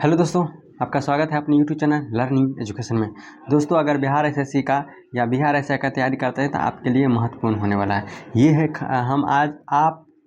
Hello दोस्तों, आपका स्वागत है अपने यूट्यूब चैनल लर्निंग एजुकेशन में। दोस्तों, अगर बिहार एसएससी का या बिहार एसआई का तैयारी करते हैं तो आपके लिए महत्वपूर्ण होने वाला है। ये है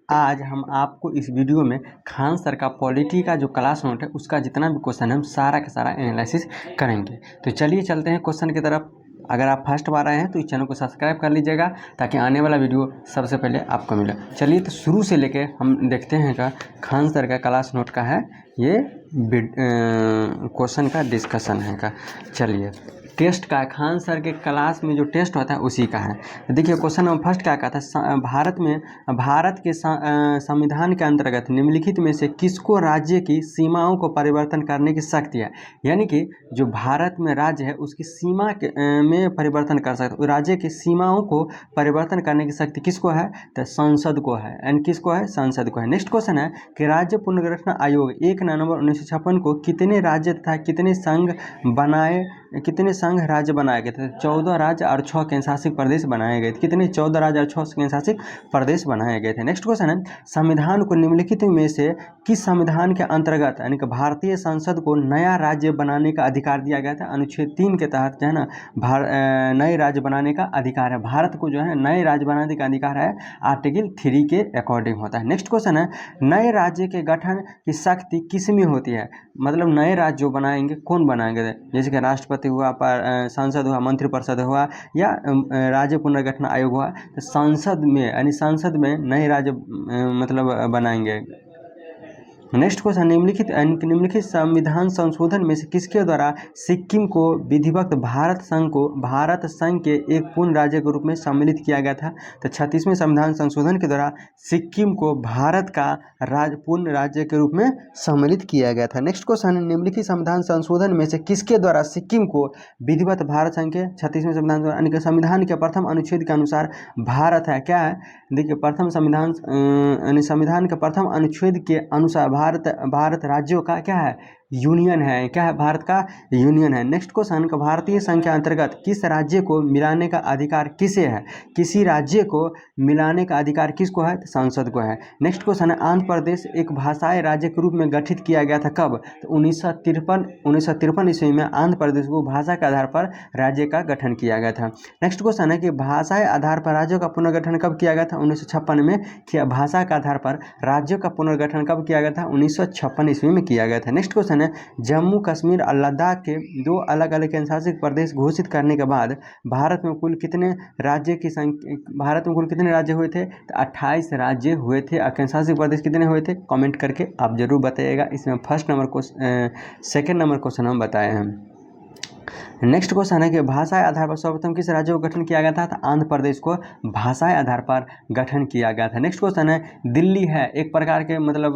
आज हम आपको इस वीडियो में खान सर का पॉलिटी का जो क्लास नोट है उसका जितना भी क्वेश्चन है हम सारा का सारा एनालिसिस करेंगे। तो चलिए चलते हैं क्वेश्चन की तरफ। अगर आप फर्स्ट बार आए हैं तो इस चैनल को सब्सक्राइब कर लीजिएगा ताकि आने वाला वीडियो सबसे पहले आपको मिले। चलिए तो शुरू से लेके हम देखते हैं का खान सर का क्लास नोट का है ये क्वेश्चन का डिस्कशन है का। चलिए टेस्ट का खान सर के क्लास में जो टेस्ट होता है उसी का है। देखिए क्वेश्चन नंबर फर्स्ट क्या कहता है, भारत के संविधान के अंतर्गत निम्नलिखित में से किसको राज्य की सीमाओं को परिवर्तन करने की शक्ति है। यानी कि जो भारत में राज्य है उसकी सीमा में परिवर्तन कर सकते, राज्य की सीमाओं को परिवर्तन करने की शक्ति किसको है, तो संसद को है। एंड किसको है, संसद को है। नेक्स्ट क्वेश्चन है कि राज्य पुनर्गठन आयोग 1 नवंबर 1956 को कितने राज्य तथा कितने संघ राज्य बनाए गए थे। 14 राज्य और 6 केंद्रशासित प्रदेश बनाए गए थे। कितने, 14 राज्य और 6 केंद्रशासित प्रदेश बनाए गए थे। नेक्स्ट क्वेश्चन है संविधान को निम्नलिखित में से किस संविधान के अंतर्गत यानी कि भारतीय संसद को नया राज्य बनाने का अधिकार दिया गया था। अनुच्छेद 3 के तहत जो है ना नए राज्य बनाने का अधिकार है। भारत को जो है नए राज्य बनाने का अधिकार है, आर्टिकल 3 के अकॉर्डिंग होता है। नेक्स्ट क्वेश्चन है नए राज्य के गठन की शक्ति किसमें होती है। मतलब नए राज्य जो बनाएंगे कौन बनाएंगे, जैसे कि राष्ट्रपति हुआ, संसद हुआ, मंत्रिपरिषद हुआ या राज्य पुनर्गठन आयोग हुआ। तो संसद में यानी संसद में नए राज्य मतलब बनाएंगे। नेक्स्ट क्वेश्चन निम्नलिखित संविधान संशोधन में से किसके द्वारा सिक्किम को विधिवत भारत संघ के एक पूर्ण राज्य के रूप में सम्मिलित किया गया था। तो 36वें संविधान संशोधन के द्वारा सिक्किम को भारत का पूर्ण राज्य के रूप में सम्मिलित किया गया था। नेक्स्ट क्वेश्चन निम्नलिखित संविधान संशोधन में से किसके द्वारा सिक्किम को विधिवत भारत संघ के 36वें संविधान के प्रथम अनुच्छेद के अनुसार भारत है क्या है। देखिए प्रथम संविधान के प्रथम अनुच्छेद के अनुसार भारत राज्यों का क्या है, यूनियन है। क्या है, भारत का यूनियन है। नेक्स्ट क्वेश्चन का भारतीय संघ के अंतर्गत किस राज्य को मिलाने का अधिकार किसे है। किसी राज्य को मिलाने का अधिकार किसको है, संसद को है। नेक्स्ट क्वेश्चन है आंध्र प्रदेश एक भाषाई राज्य के रूप में गठित किया गया था कब। तो 1953 ईस्वी में आंध्र प्रदेश को भाषा के आधार पर राज्य का गठन किया गया था। नेक्स्ट क्वेश्चन है कि भाषाई आधार पर राज्यों का पुनर्गठन कब किया गया था। 1956 में किया। भाषा के आधार पर राज्यों का पुनर्गठन कब किया गया था, 1956 ईस्वी में किया गया था। नेक्स्ट क्वेश्चन है जम्मू कश्मीर और लद्दाख के 2 अलग अलग केंद्रशासित प्रदेश घोषित करने के बाद भारत में कुल कितने राज्य हुए थे। तो 28 राज्य हुए थे। और केंद्रशासित प्रदेश कितने हुए थे, कमेंट करके आप जरूर बताइएगा। इसमें सेकंड नंबर क्वेश्चन हम बताए हैं। नेक्स्ट क्वेश्चन है कि भाषाई आधार पर सर्वप्रथम किस राज्य को गठन किया गया था। तो आंध्र प्रदेश को भाषाई आधार पर गठन किया गया था। नेक्स्ट क्वेश्चन है दिल्ली है एक प्रकार के मतलब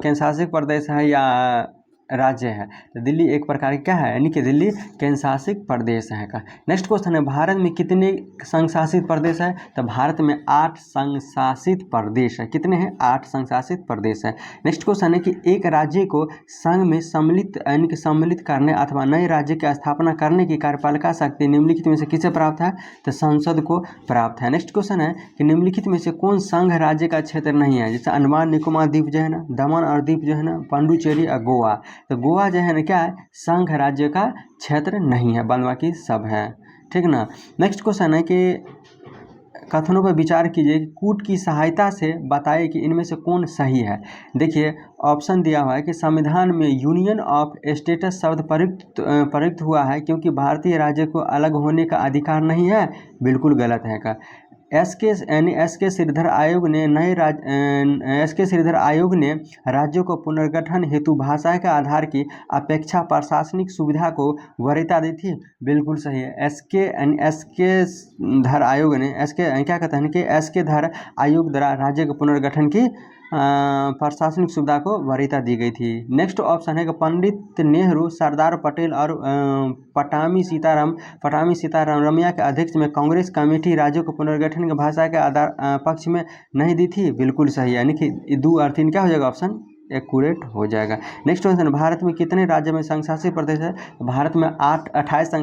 केंद्रशासित प्रदेश है या राज्य है। तो दिल्ली एक प्रकार क्या है, यानी कि दिल्ली केंद्र शासित प्रदेश है का। नेक्स्ट क्वेश्चन है भारत में कितने संघ शासित प्रदेश है। तो भारत में 8 संघ शासित प्रदेश है। कितने हैं, 8 संघ शासित प्रदेश है। नेक्स्ट क्वेश्चन है कि एक राज्य को संघ में सम्मिलित करने अथवा नए राज्य की स्थापना करने की कार्यपालिका शक्ति निम्नलिखित में से किसे प्राप्त है। तो संसद को प्राप्त है। नेक्स्ट क्वेश्चन है कि निम्नलिखित में से कौन संघ राज्य का क्षेत्र नहीं है। जैसे अंडमान निकोबार द्वीप जो है ना, दमन और दीप जो है ना, पांडुचेरी और गोवा। तो गोवा जो है ना क्या है, संघ राज्य का क्षेत्र नहीं है, बाकी सब है, ठीक ना। नेक्स्ट क्वेश्चन है कि कथनों पर विचार कीजिए कि कूट की सहायता से बताइए कि इनमें से कौन सही है। देखिए ऑप्शन दिया हुआ है कि संविधान में यूनियन ऑफ स्टेट्स शब्द प्रयुक्त हुआ है क्योंकि भारतीय राज्य को अलग होने का अधिकार नहीं है। बिल्कुल गलत है का। एस के श्रीधर आयोग ने राज्यों को पुनर्गठन हेतु भाषा के आधार की अपेक्षा प्रशासनिक सुविधा को वरीयता दी थी। बिल्कुल सही है। एस के धर आयोग ने क्या कहते हैं कि एस के धर आयोग द्वारा राज्य के पुनर्गठन की प्रशासनिक सुविधा को वरीयता दी गई थी। नेक्स्ट ऑप्शन है कि पंडित नेहरू, सरदार पटेल और पटामी सीताराम रमैया के अध्यक्ष में कांग्रेस कमेटी राज्यों को पुनर्गठन की भाषा के आधार पक्ष में नहीं दी थी। बिल्कुल सही है, यानी कि 2 और 3 क्या हो जाएगा, ऑप्शन एक्यूरेट हो जाएगा। नेक्स्ट क्वेश्चन, भारत में कितने राज्य में संघ शासित प्रदेश है? भारत में 28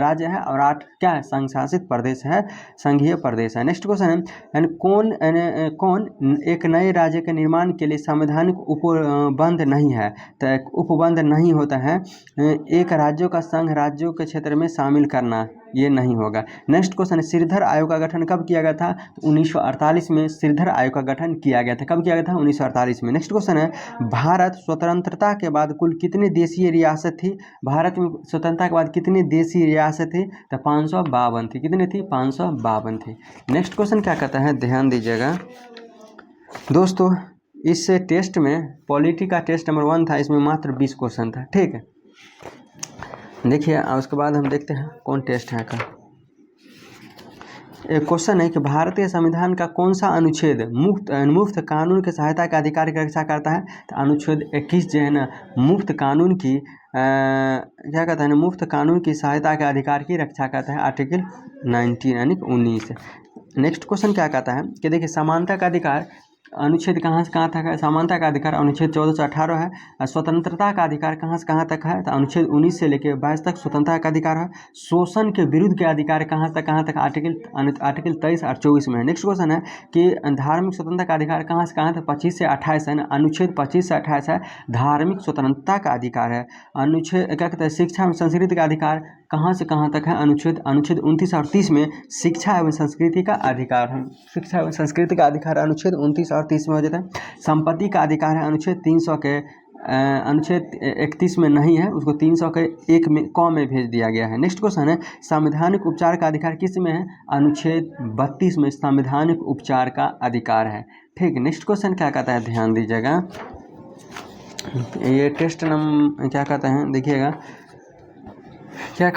राज्य है और 8 क्या है? संघ शासित प्रदेश है, संघीय प्रदेश है। नेक्स्ट क्वेश्चन है, कौन एक नए राज्य के निर्माण के लिए संवैधानिक उपबंध नहीं है? तो एक उपबंध नहीं होता है एक राज्यों का संघ राज्यों के क्षेत्र में शामिल करना, ये नहीं होगा। नेक्स्ट क्वेश्चन है, श्रीधर आयोग का गठन कब किया गया था? तो 1948 में श्रीधर आयोग का गठन किया गया था। कब किया गया था? 1948 में। नेक्स्ट क्वेश्चन है, भारत स्वतंत्रता के बाद कुल कितनी देशीय रियासत थी? भारत में स्वतंत्रता के बाद कितनी देशीय रियासत थी? तो 552 थी। कितनी थी? 552 थी। नेक्स्ट क्वेश्चन क्या कहता है, ध्यान दीजिएगा दोस्तों, इस टेस्ट में पॉलिटी का टेस्ट नंबर 1 था, इसमें मात्र 20 क्वेश्चन था। ठीक है, देखिए उसके बाद हम देखते हैं कौन टेस्ट है का। एक क्वेश्चन है कि भारतीय संविधान का कौन सा अनुच्छेद मुफ्त कानून की सहायता के अधिकार की रक्षा करता है? तो अनुच्छेद 21 जो है ना, मुफ्त कानून की क्या कहता है ना, मुफ्त कानून की सहायता के अधिकार की रक्षा करता है, आर्टिकल 19 यानी 19। नेक्स्ट क्वेश्चन क्या कहता है कि देखिए, समानता का अधिकार अनुच्छेद कहाँ से कहाँ तक है? समानता का अधिकार अनुच्छेद 14 से 18 है। और स्वतंत्रता का अधिकार कहाँ से कहाँ तक है? तो अनुच्छेद 19 से लेकर 22 तक स्वतंत्रता का अधिकार है। शोषण के विरुद्ध के अधिकार कहाँ से कहाँ तक? आर्टिकल 23 और 24 में है। नेक्स्ट क्वेश्चन है कि धार्मिक स्वतंत्रता का अधिकार कहाँ से कहाँ तक? 25 से 28 है ना, अनुच्छेद 25 से 28 है, धार्मिक स्वतंत्रता का अधिकार है। अनुच्छेद क्या कहते हैं, शिक्षा एवं संस्कृति का अधिकार कहाँ से कहाँ तक है? अनुच्छेद 29 और 30 में शिक्षा एवं संस्कृति का अधिकार है। शिक्षा एवं संस्कृति का अधिकार अनुच्छेद 29 और 30 में हो जाता है। संपत्ति का अधिकार है अनुच्छेद 300 के अनुच्छेद 31 में नहीं है, उसको 300 के 1 में क में भेज दिया गया है। नेक्स्ट क्वेश्चन है, संवैधानिक उपचार का अधिकार किस में है? अनुच्छेद 32 में संवैधानिक उपचार का अधिकार है। ठीक, नेक्स्ट क्वेश्चन क्या कहता है, ध्यान दीजिएगा, ये टेस्ट नंबर क्या कहता है, देखिएगा क्या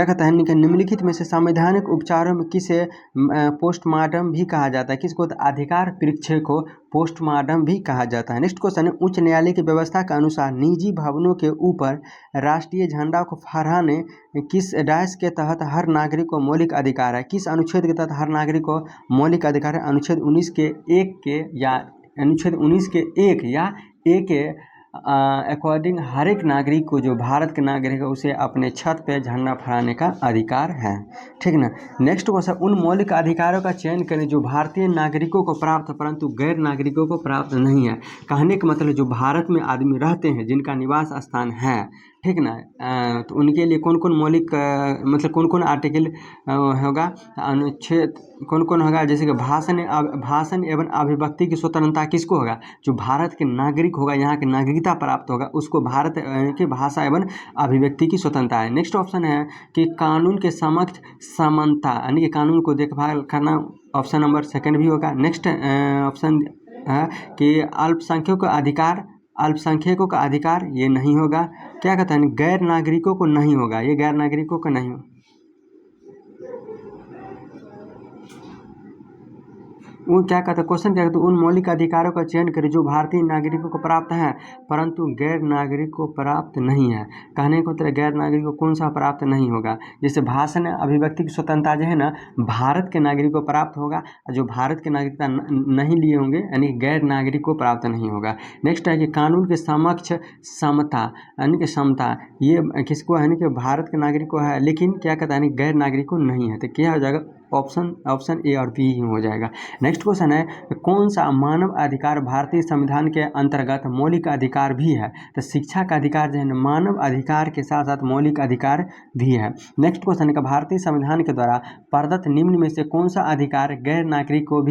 कहता है निम्नलिखित में से संवैधानिक उपचारों में किसे पोस्टमार्टम भी कहा जाता है? किसको? अधिकार परीक्षे को पोस्टमार्टम भी कहा जाता है। नेक्स्ट क्वेश्चन है, उच्च न्यायालय की व्यवस्था के अनुसार निजी भवनों के ऊपर राष्ट्रीय झंडा को फहराने किस डैश के तहत हर नागरिक को मौलिक अधिकार है? किस अनुच्छेद के तहत हर नागरिक को मौलिक अधिकार है? अनुच्छेद 19 के 1 के या अनुच्छेद 19 के 1 या 1 के अकॉर्डिंग हर एक नागरिक को, जो भारत के नागरिक है, उसे अपने छत पे झंडा फहराने का अधिकार है। ठीक ना। नेक्स्ट क्वेश्चन, उन मौलिक अधिकारों का चयन करें जो भारतीय नागरिकों को प्राप्त है परंतु गैर नागरिकों को प्राप्त नहीं है। कहने का मतलब जो भारत में आदमी रहते हैं, जिनका निवास स्थान है, ठीक ना, तो उनके लिए कौन कौन मौलिक मतलब कौन कौन आर्टिकल होगा, अनुच्छेद कौन कौन होगा? जैसे कि भाषण एवं अभिव्यक्ति की स्वतंत्रता किसको होगा? जो भारत के नागरिक होगा, यहाँ की नागरिकता प्राप्त होगा, उसको भारत की भाषा एवं अभिव्यक्ति की स्वतंत्रता है। नेक्स्ट ऑप्शन है कि कानून के समक्ष समानता, यानी कि कानून को देखभाल करना, ऑप्शन नंबर 2 भी होगा। नेक्स्ट ऑप्शन है कि अल्पसंख्यकों का अधिकार, ये नहीं होगा। क्या कहता है, गैर नागरिकों को नहीं होगा, ये गैर नागरिकों को नहीं होगा। वो क्या कहता है, क्वेश्चन क्या कहता है, उन मौलिक अधिकारों का चयन करें जो भारतीय नागरिकों को प्राप्त है परंतु गैर नागरिक को प्राप्त नहीं है। कहने को तरह गैर नागरिक को कौन सा प्राप्त नहीं होगा? जैसे भाषण अभिव्यक्ति की स्वतंत्रता जो है ना, भारत के नागरिक को प्राप्त होगा, जो भारत के नागरिकता नहीं लिए होंगे यानी गैर नागरिक को प्राप्त नहीं होगा। नेक्स्ट है कि कानून के समक्ष समता, यानी कि समता, ये किसको है, कि भारत के नागरिक को है, लेकिन क्या कहता है, गैर नागरिक को नहीं है। तो क्या हो जाएगा? ऑप्शन ए और बी ही हो जाएगा। नेक्स्ट क्वेश्चन है, कौन सा मानव अधिकार भारतीय संविधान के अंतर्गत मौलिक अधिकार भी है? तो शिक्षा का अधिकार जो है मानव अधिकार के साथ साथ मौलिक अधिकार भी है। नेक्स्ट क्वेश्चन है, भारतीय संविधान के द्वारा प्रदत्त निम्न में से कौन सा अधिकार गैर नागरिक को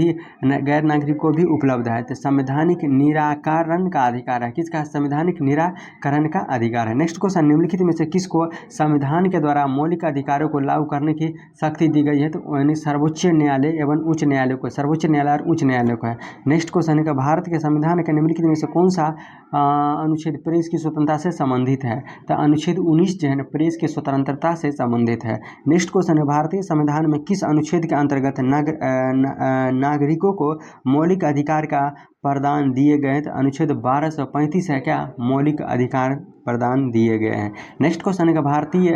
भी उपलब्ध है? तो संवैधानिक निराकरण का अधिकार है। किसका? संवैधानिक निराकरण का अधिकार है। नेक्स्ट क्वेश्चन, निम्नलिखित में से किसको संविधान के द्वारा मौलिक अधिकारों को लागू करने की शक्ति दी गई है? तो सर्वोच्च न्यायालय एवं उच्च न्यायालय को, सर्वोच्च न्यायालय और उच्च न्यायालय को है। नेक्स्ट क्वेश्चन है, भारत के संविधान के निम्नलिखित में से कौन सा अनुच्छेद प्रेस की स्वतंत्रता से संबंधित है। तो अनुच्छेद 19 जो है ना प्रेस की स्वतंत्रता से संबंधित है। नेक्स्ट क्वेश्चन है, भारतीय संविधान में किस अनुच्छेद के अंतर्गत नागरिकों को मौलिक अधिकार का प्रदान दिए गए? तो अनुच्छेद 1235 है क्या, मौलिक अधिकार प्रदान दिए गए हैं। नेक्स्ट क्वेश्चन है, भारतीय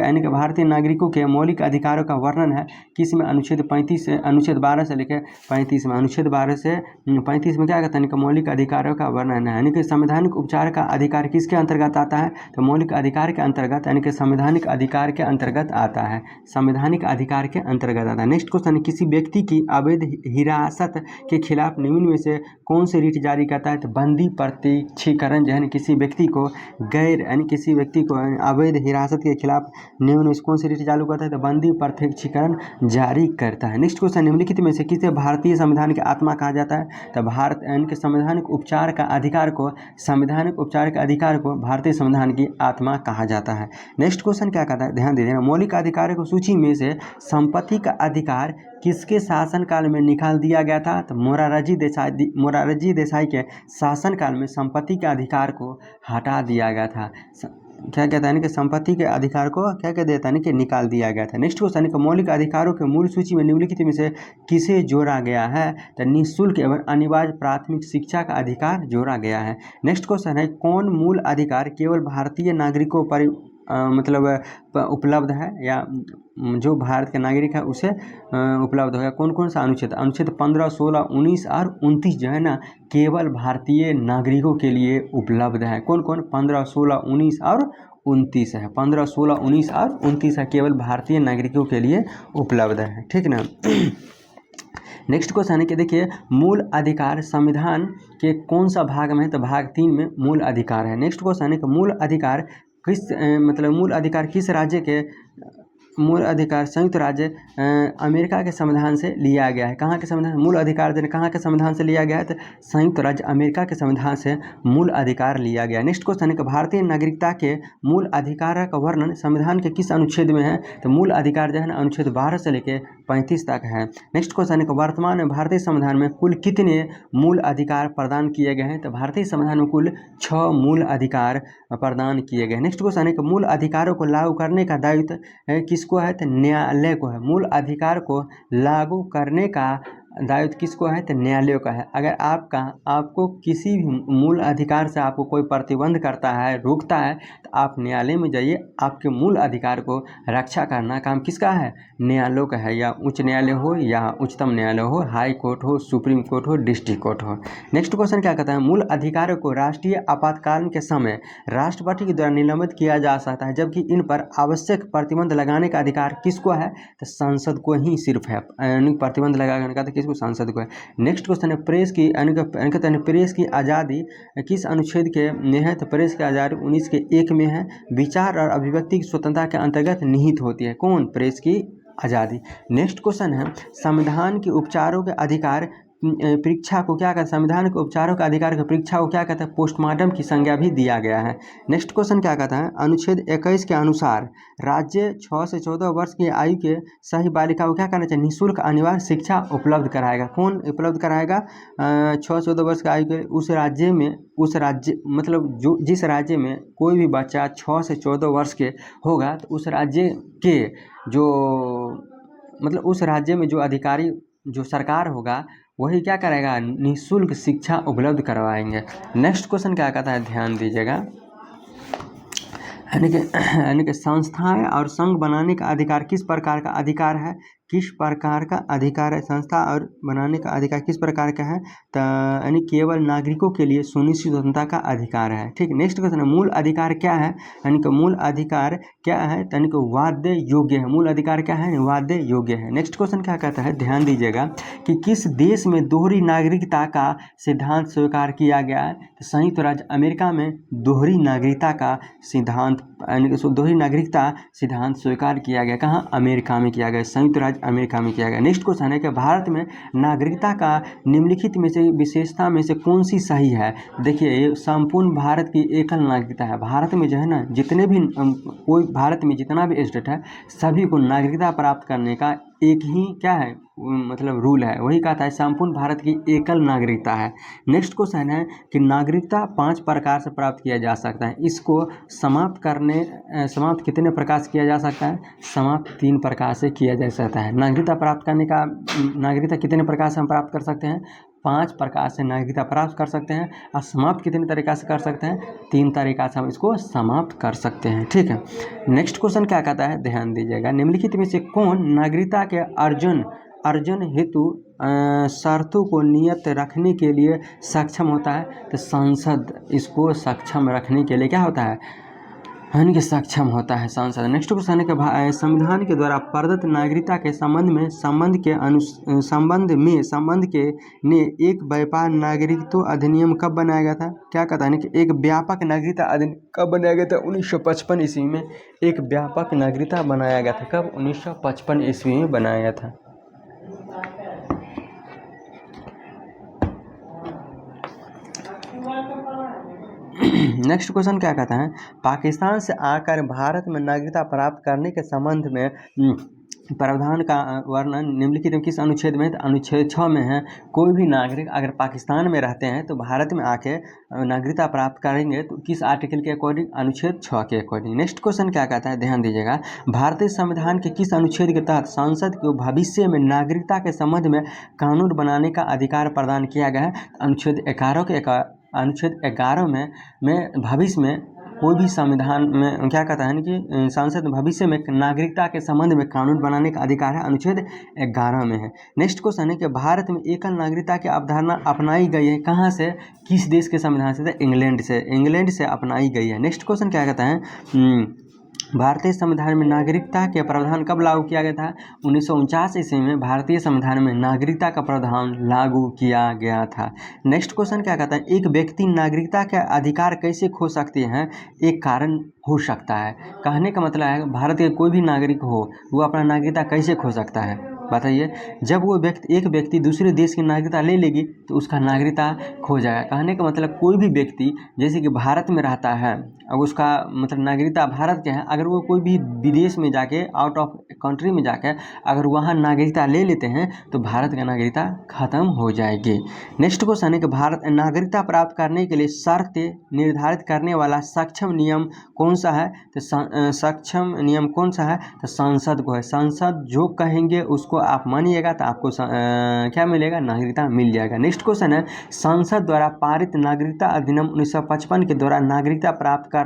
नागरिकों के मौलिक अधिकारों का वर्णन है किस में? अनुच्छेद 12 से लेकर 35 में। अनुच्छेद 12 से 35 में क्या कहता है, मौलिक अधिकारों का वर्णन है। यानी कि संवैधानिक उपचार का अधिकार किसके अंतर्गत आता है? तो मौलिक अधिकार के अंतर्गत, यानी कि संवैधानिक अधिकार के अंतर्गत आता है, संवैधानिक अधिकार के अंतर्गत आता है। नेक्स्ट क्वेश्चन, किसी व्यक्ति की अवैध हिरासत के खिलाफ निम्न में से कौन सी रीट जारी करता है? तो बंदी प्रत्यक्षीकरण जो है किसी व्यक्ति को किसी व्यक्ति को अवैध हिरासत के खिलाफ निम्न में कौन सी रीट चालू करता है? तो बंदी प्रत्यक्षीकरण जारी करता है। नेक्स्ट क्वेश्चन, निम्नलिखित में से किसे भारतीय संविधान की आत्मा कहा जाता है? तो भारत के संवैधानिक उपचार का अधिकार को भारतीय संविधान की आत्मा कहा जाता है। नेक्स्ट क्वेश्चन क्या कहता है, ध्यान दीजिएगा, मौलिक अधिकारों की सूची में से संपत्ति का अधिकार किसके शासनकाल में निकाल दिया गया था? तो मोरारजी देसाई के शासनकाल में संपत्ति के अधिकार को हटा दिया गया था। क्या कहता है कि संपत्ति के अधिकार को क्या कह देता है कि निकाल दिया गया था। नेक्स्ट क्वेश्चन, मौलिक अधिकारों के मूल सूची में निम्नलिखित में से किसे जोड़ा गया है? तो निःशुल्क एवं अनिवार्य प्राथमिक शिक्षा का अधिकार जोड़ा गया है। नेक्स्ट क्वेश्चन है, कौन मूल अधिकार केवल भारतीय नागरिकों पर उपलब्ध है, या जो भारत के नागरिक है उसे उपलब्ध होगा? कौन कौन सा अनुच्छेद? अनुच्छेद 15, 16, 19 और 29 जो है ना केवल भारतीय नागरिकों के लिए उपलब्ध है। कौन कौन? 15, 16, 19 और 29 है। 15, 16, 19 और 29 है, केवल भारतीय नागरिकों के लिए उपलब्ध है। ठीक ना। नेक्स्ट क्वेश्चन है कि देखिए, मूल अधिकार संविधान के कौन सा भाग में है? तो भाग 3 में मूल अधिकार है। नेक्स्ट क्वेश्चन है कि मूल अधिकार किस राज्य के मूल अधिकार संयुक्त राज्य अमेरिका के संविधान से लिया गया है? कहाँ के संविधान? मूल अधिकार कहाँ के संविधान से लिया गया है? तो संयुक्त राज्य अमेरिका के संविधान से मूल अधिकार लिया गया। नेक्स्ट क्वेश्चन है कि भारतीय नागरिकता के मूल अधिकार का वर्णन संविधान के किस अनुच्छेद में है? तो मूल अधिकार जो है ना अनुच्छेद 12 से लेकर 35 तक है। नेक्स्ट क्वेश्चन है कि वर्तमान में भारतीय संविधान में कुल कितने मूल अधिकार प्रदान किए गए हैं? तो भारतीय संविधान में कुल 6 मूल अधिकार प्रदान किए गए। नेक्स्ट क्वेश्चन है कि मूल अधिकारों को लागू करने का दायित्व किसको है? तो न्यायालय को है। मूल अधिकार को लागू करने का दायित्व किसको है? तो न्यायालय का है। अगर आपको किसी भी मूल अधिकार से आपको कोई प्रतिबंध करता है, रोकता है, तो आप न्यायालय में जाइए। आपके मूल अधिकार को रक्षा करना काम किसका है? न्यायालय का है, या उच्च न्यायालय हो या उच्चतम न्यायालय हो, हाई कोर्ट हो, सुप्रीम कोर्ट हो, डिस्ट्रिक्ट कोर्ट हो। नेक्स्ट क्वेश्चन क्या कहता है, मूल अधिकारों को राष्ट्रीय आपातकाल के समय राष्ट्रपति के द्वारा निलंबित किया जा सकता है, जबकि इन पर आवश्यक प्रतिबंध लगाने का अधिकार किसको है? तो संसद को ही सिर्फ है। प्रतिबंध लगाने का किसको? संसद को है। नेक्स्ट क्वेश्चन है, प्रेस की आज़ादी किस अनुच्छेद के में है? तो प्रेस की आज़ादी 19 के 1 में है। विचार और अभिव्यक्ति की स्वतंत्रता के अंतर्गत निहित होती है। कौन? प्रेस की आज़ादी। नेक्स्ट क्वेश्चन है, संविधान के उपचारों के अधिकार परीक्षा को क्या कहते हैं? संविधान के उपचारों का अधिकार की परीक्षा को क्या कहते हैं? पोस्टमार्टम की संज्ञा भी दिया गया है। नेक्स्ट क्वेश्चन क्या कहता है, अनुच्छेद 21 के अनुसार राज्य 6 से 14 वर्ष की आयु के सही बालिका को क्या करना चाहिए? निःशुल्क अनिवार्य शिक्षा उपलब्ध कराएगा। कौन उपलब्ध कराएगा? 6 से 14 वर्ष की आयु के उस राज्य मतलब जिस राज्य में कोई भी बच्चा 6 से 14 वर्ष के होगा, तो उस राज्य के उस राज्य में जो अधिकारी, जो सरकार होगा, वही क्या करेगा? निःशुल्क शिक्षा उपलब्ध करवाएंगे। नेक्स्ट क्वेश्चन क्या कहता है, ध्यान दीजिएगा, यानी कि संस्थाएं और संघ बनाने का अधिकार किस प्रकार का अधिकार है? किस प्रकार का अधिकार है? संस्था और बनाने का अधिकार किस प्रकार का है? तो यानी केवल नागरिकों के लिए सुनिश्चित स्वतंत्रता का अधिकार है। ठीक। नेक्स्ट क्वेश्चन है, मूल अधिकार क्या है? यानी कि मूल अधिकार क्या है? यानी कि वाद्य योग्य है। मूल अधिकार क्या है? वाद्य योग्य है। नेक्स्ट क्वेश्चन क्या कहता है, ध्यान दीजिएगा, कि किस देश में दोहरी नागरिकता का सिद्धांत स्वीकार किया गया है? तो संयुक्त राज्य अमेरिका में दोहरी नागरिकता का सिद्धांत, यानी कि दोहरी नागरिकता सिद्धांत स्वीकार किया गया। कहाँ? अमेरिका में किया गया, संयुक्त राज्य अमेरिका में किया गया। नेक्स्ट क्वेश्चन है कि भारत में नागरिकता का निम्नलिखित में से विशेषता में से कौन सी सही है? देखिए, ये संपूर्ण भारत की एकल नागरिकता है। भारत में जो है ना, जितने भी भारत में जितना भी स्टेट है, सभी को नागरिकता प्राप्त करने का एक ही क्या है मतलब रूल है, वही कहता है संपूर्ण भारत की एकल नागरिकता है। नेक्स्ट क्वेश्चन है कि नागरिकता 5 प्रकार से प्राप्त किया जा सकता है, इसको समाप्त कितने प्रकार से किया जा सकता है? समाप्त 3 प्रकार से किया जा सकता है। नागरिकता प्राप्त करने का नागरिकता कितने प्रकार से हम प्राप्त कर सकते हैं? 5 प्रकार से नागरिकता प्राप्त कर सकते हैं। और समाप्त कितने तरीका से कर सकते हैं? 3 तरीका से हम इसको समाप्त कर सकते हैं। ठीक है, नेक्स्ट क्वेश्चन क्या कहता है, ध्यान दीजिएगा। निम्नलिखित में से कौन नागरिकता के अर्जन हेतु शर्तों को नियत रखने के लिए सक्षम होता है? तो संसद इसको सक्षम रखने के लिए क्या होता है, यानी कि सक्षम होता है संसद। नेक्स्ट क्वेश्चन है कि संविधान के द्वारा प्रदत्त नागरिकता के संबंध के ने एक व्यापक नागरिकत्व अधिनियम कब बनाया गया था? क्या कहता है कि एक व्यापक नागरिकता अधिनियम कब बनाया गया था? 1955 ईस्वी में एक व्यापक नागरिकता बनाया गया था। कब? 1955 ईस्वी में बनाया गया था। नेक्स्ट क्वेश्चन क्या कहता है, पाकिस्तान से आकर भारत में नागरिकता प्राप्त करने के संबंध में प्रावधान का वर्णन निम्नलिखित में किस अनुच्छेद में? तो अनुच्छेद 6 में है। कोई भी नागरिक अगर पाकिस्तान में रहते हैं तो भारत में आके नागरिकता प्राप्त करेंगे तो किस आर्टिकल के अकॉर्डिंग? अनुच्छेद 6 के अकॉर्डिंग। नेक्स्ट क्वेश्चन क्या कहता है, ध्यान दीजिएगा। भारतीय संविधान के किस अनुच्छेद के तहत संसद को भविष्य में नागरिकता के संबंध में कानून बनाने का अधिकार प्रदान किया गया है? अनुच्छेद 11 में भविष्य में कोई भी संविधान में क्या कहता है कि संसद भविष्य में नागरिकता के संबंध में कानून बनाने का अधिकार है, अनुच्छेद 11 में है। नेक्स्ट क्वेश्चन है कि भारत में एकल नागरिकता की अवधारणा अपनाई गई है कहाँ से? किस देश के संविधान से? इंग्लैंड से अपनाई गई है। नेक्स्ट क्वेश्चन क्या कहता है, भारतीय संविधान में नागरिकता के प्रावधान कब लागू किया गया था? 1949 ईस्वी में भारतीय संविधान में नागरिकता का प्रावधान लागू किया गया था। नेक्स्ट क्वेश्चन क्या कहता है, एक व्यक्ति नागरिकता के अधिकार कैसे खो सकते हैं? एक कारण हो सकता है। कहने का मतलब है भारत के कोई भी नागरिक हो वो अपना नागरिकता कैसे खो सकता है? बताइए। जब वो एक व्यक्ति दूसरे देश की नागरिकता ले लेगी तो उसका नागरिकता खो जाएगा। कहने का मतलब कोई भी व्यक्ति जैसे कि भारत में रहता है, अब उसका मतलब नागरिकता भारत के है, अगर वो कोई भी विदेश में जाके आउट ऑफ कंट्री में जाकर अगर वहाँ नागरिकता ले लेते हैं तो भारत का नागरिकता खत्म हो जाएगी। नेक्स्ट क्वेश्चन है कि भारत नागरिकता प्राप्त करने के लिए शर्त निर्धारित करने वाला सक्षम नियम कौन सा है? तो सक्षम नियम कौन सा है? तो संसद को है। संसद जो कहेंगे उसको आप मानिएगा तो आपको क्या मिलेगा? नागरिकता मिल जाएगा। नेक्स्ट क्वेश्चन है, संसद द्वारा पारित नागरिकता अधिनियम 1955 के द्वारा नागरिकता प्राप्त कर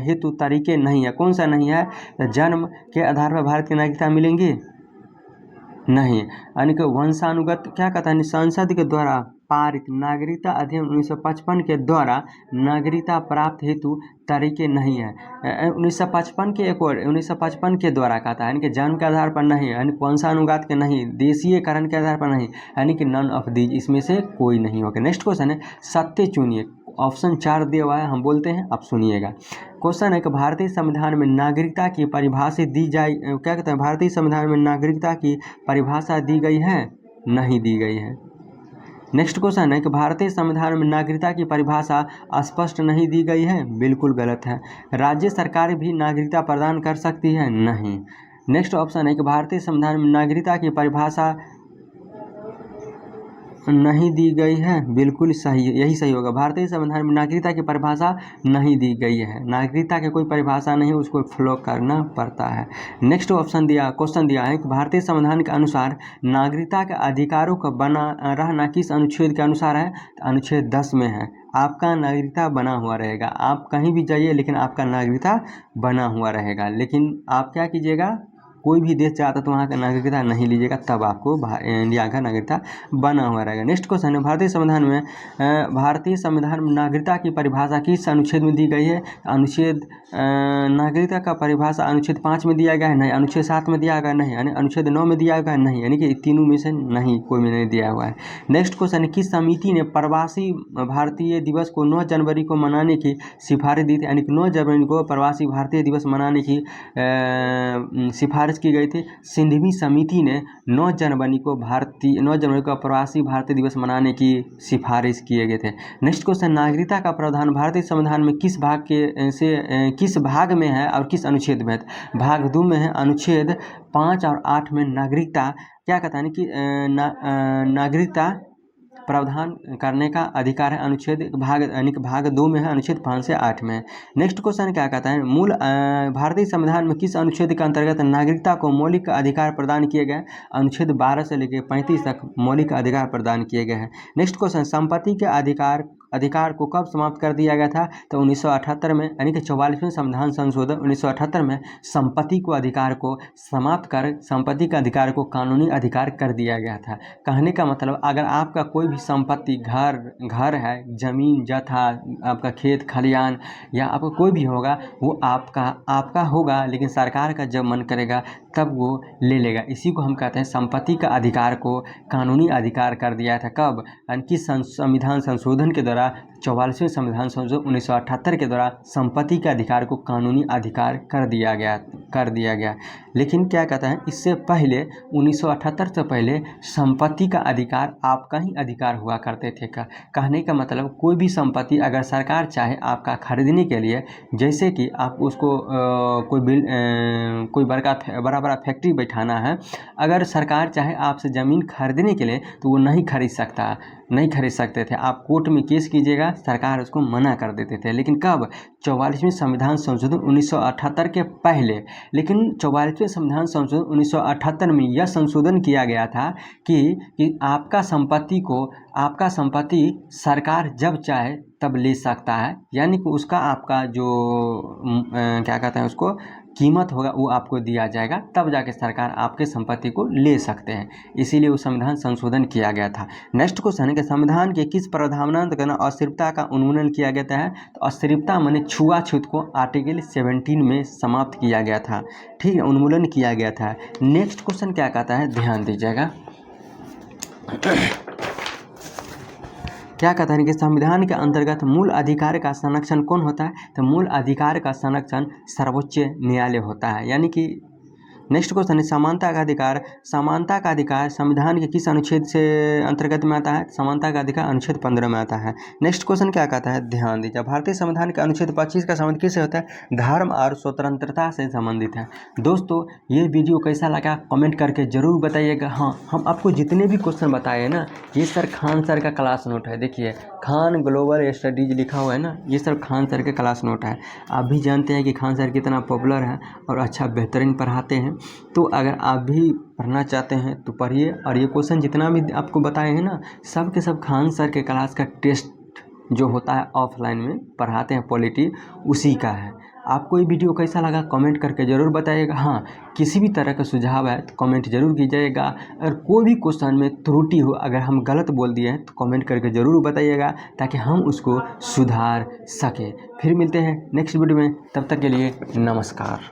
हेतु तरीके नहीं है। कौन सा नहीं है? तो जन्म के आधार पर भारत की नागरिकता मिलेंगी नहीं, यानी कि वंशानुगत क्या कहता है, संसद के द्वारा पारित नागरिकता अधिनियम 1955 के द्वारा नागरिकता प्राप्त हेतु तरीके नहीं है। 1955 के द्वारा कहता है, यानी कि जन्म के आधार पर नहीं, यानी वंशानुगत के नहीं, देशीयकरण के आधार पर नहीं, यानी कि नन ऑफ दीज, इसमें से कोई नहीं होगा। नेक्स्ट क्वेश्चन है, सत्य चुनिए। ऑप्शन 4 दिया हुआ है, हम बोलते हैं, आप सुनिएगा। क्वेश्चन है कि भारतीय संविधान में नागरिकता की परिभाषा दी जाए, क्या कहते हैं, भारतीय संविधान में नागरिकता की परिभाषा दी गई है? नहीं दी गई है। नेक्स्ट क्वेश्चन है कि भारतीय संविधान में नागरिकता की परिभाषा स्पष्ट नहीं दी गई है? बिल्कुल गलत है। राज्य सरकार भी नागरिकता प्रदान कर सकती है? नहीं। नेक्स्ट ऑप्शन है कि भारतीय संविधान में नागरिकता की परिभाषा नहीं दी गई है, बिल्कुल सही, यही सही होगा। भारतीय संविधान में नागरिकता की परिभाषा नहीं दी गई है। नागरिकता की कोई परिभाषा नहीं है, उसको फॉलो करना पड़ता है। नेक्स्ट क्वेश्चन दिया है कि भारतीय संविधान के अनुसार नागरिकता के अधिकारों का बना रहना किस अनुच्छेद के अनुसार है? तो अनुच्छेद 10 में है। आपका नागरिकता बना हुआ रहेगा, आप कहीं भी जाइए लेकिन आपका नागरिकता बना हुआ रहेगा। लेकिन आप क्या कीजिएगा, कोई भी देश चाहता तो वहाँ का नागरिकता नहीं लीजिएगा, तब आपको इंडिया का नागरिकता बना हुआ रहेगा। नेक्स्ट क्वेश्चन है, भारतीय संविधान में नागरिकता की परिभाषा किस अनुच्छेद में दी गई है? नागरिकता का परिभाषा अनुच्छेद 5 में दिया गया है? नहीं। अनुच्छेद 7 में दिया गया? नहीं। यानी अनुच्छेद 9 में दिया गया? नहीं। यानी कि तीनों में से नहीं, कोई में नहीं दिया हुआ है। नेक्स्ट क्वेश्चन है, किस समिति ने प्रवासी भारतीय दिवस को 9 जनवरी को मनाने की सिफारिश दी थी? यानी कि 9 जनवरी को प्रवासी भारतीय दिवस मनाने की सिफारिश सिफारिश की गई थी? सिंधवी समिति ने 9 जनवरी को प्रवासी भारतीय दिवस मनाने की सिफारिश किए गए थे। नेक्स्ट क्वेश्चन, नागरिकता का प्रावधान भारतीय संविधान में किस भाग में है और किस अनुच्छेद में है? भाग 2 में है। अनुच्छेद 5 और 8 में नागरिकता क्या कहता है कि नागरिकता प्रावधान करने का अधिकार है। अनुच्छेद भाग 2 में है, अनुच्छेद 5 से 8 में है। नेक्स्ट क्वेश्चन क्या कहता है, मूल भारतीय संविधान में किस अनुच्छेद के अंतर्गत नागरिकता को मौलिक अधिकार प्रदान किए गए? अनुच्छेद 12 से लेकर 35 तक मौलिक अधिकार प्रदान किए गए हैं। नेक्स्ट क्वेश्चन, संपत्ति के अधिकार को कब समाप्त कर दिया गया था? तो 1978 में, यानी कि 44वें संविधान संशोधन 1978 में संपत्ति को अधिकार को समाप्त कर संपत्ति के अधिकार को कानूनी अधिकार कर दिया गया था। कहने का मतलब, अगर आपका कोई भी संपत्ति घर है, जमीन जथा, आपका खेत खलियान या आपका कोई भी होगा, वो आपका होगा, लेकिन सरकार का जब मन करेगा तब वो ले लेगा। इसी को हम कहते हैं संपत्ति का अधिकार को कानूनी अधिकार कर दिया था। कब? यानी कि संविधान संशोधन के द्वारा 44वें संविधान संशोधन 1978 के द्वारा संपत्ति के अधिकार को कानूनी अधिकार कर दिया गया। लेकिन क्या कहता है, इससे पहले 1978 से पहले संपत्ति का अधिकार आपका ही अधिकार हुआ करते थे। कहने का मतलब, कोई भी संपत्ति अगर सरकार चाहे आपका खरीदने के लिए, जैसे कि आप उसको कोई बड़ा फैक्ट्री बैठाना है, अगर सरकार चाहे आपसे ज़मीन खरीदने के लिए तो वो नहीं खरीद सकते थे। आप कोर्ट में केस कीजिएगा, सरकार उसको मना कर देते थे। लेकिन कब? 44वें संविधान संशोधन 1978 के पहले। लेकिन 44वें संविधान संशोधन 1978 में यह संशोधन किया गया था कि आपका संपत्ति सरकार जब चाहे तब ले सकता है, यानी कि उसका आपका जो क्या कहते हैं उसको कीमत होगा वो आपको दिया जाएगा, तब जाके सरकार आपके संपत्ति को ले सकते हैं। इसीलिए वो संविधान संशोधन किया गया था। नेक्स्ट क्वेश्चन है कि संविधान के किस प्रावधान के अस्थिरता का उन्मूलन किया गया है? तो अस्थिरता माने छुआछूत को आर्टिकल 17 में समाप्त किया गया था। ठीक है, उन्मूलन किया गया था। नेक्स्ट क्वेश्चन क्या कहता है, ध्यान दीजिएगा। क्या कहता है कि संविधान के अंतर्गत मूल अधिकार का संरक्षण कौन होता है? तो मूल अधिकार का संरक्षण सर्वोच्च न्यायालय होता है। यानी कि नेक्स्ट क्वेश्चन है, समानता का अधिकार संविधान के किस अनुच्छेद से अंतर्गत में आता है? समानता का अधिकार अनुच्छेद 15 में आता है। नेक्स्ट क्वेश्चन क्या कहता है, ध्यान दीजिए। भारतीय संविधान के अनुच्छेद 25 का संबंध किससे होता है? धर्म और स्वतंत्रता से संबंधित है। दोस्तों, ये वीडियो कैसा लगा कमेंट करके ज़रूर बताइएगा। हाँ, हम आपको जितने भी क्वेश्चन बताए ना, ये सर खान सर का क्लास नोट है। देखिए, खान ग्लोबल स्टडीज लिखा हुआ है ना, ये सब खान सर के क्लास नोट है। आप भी जानते हैं कि खान सर कितना पॉपुलर है और अच्छा बेहतरीन पढ़ाते हैं। तो अगर आप भी पढ़ना चाहते हैं तो पढ़िए। और ये क्वेश्चन जितना भी आपको बताए हैं ना, सब के सब खान सर के क्लास का टेस्ट जो होता है ऑफलाइन में पढ़ाते हैं पॉलिटी, उसी का है। आपको ये वीडियो कैसा लगा कमेंट करके ज़रूर बताइएगा। हाँ, किसी भी तरह का सुझाव है तो कमेंट जरूर कीजिएगा। अगर कोई भी क्वेश्चन में त्रुटि हो, अगर हम गलत बोल दिए हैं तो कमेंट करके ज़रूर बताइएगा, ताकि हम उसको सुधार सकें। फिर मिलते हैं नेक्स्ट वीडियो में, तब तक के लिए नमस्कार।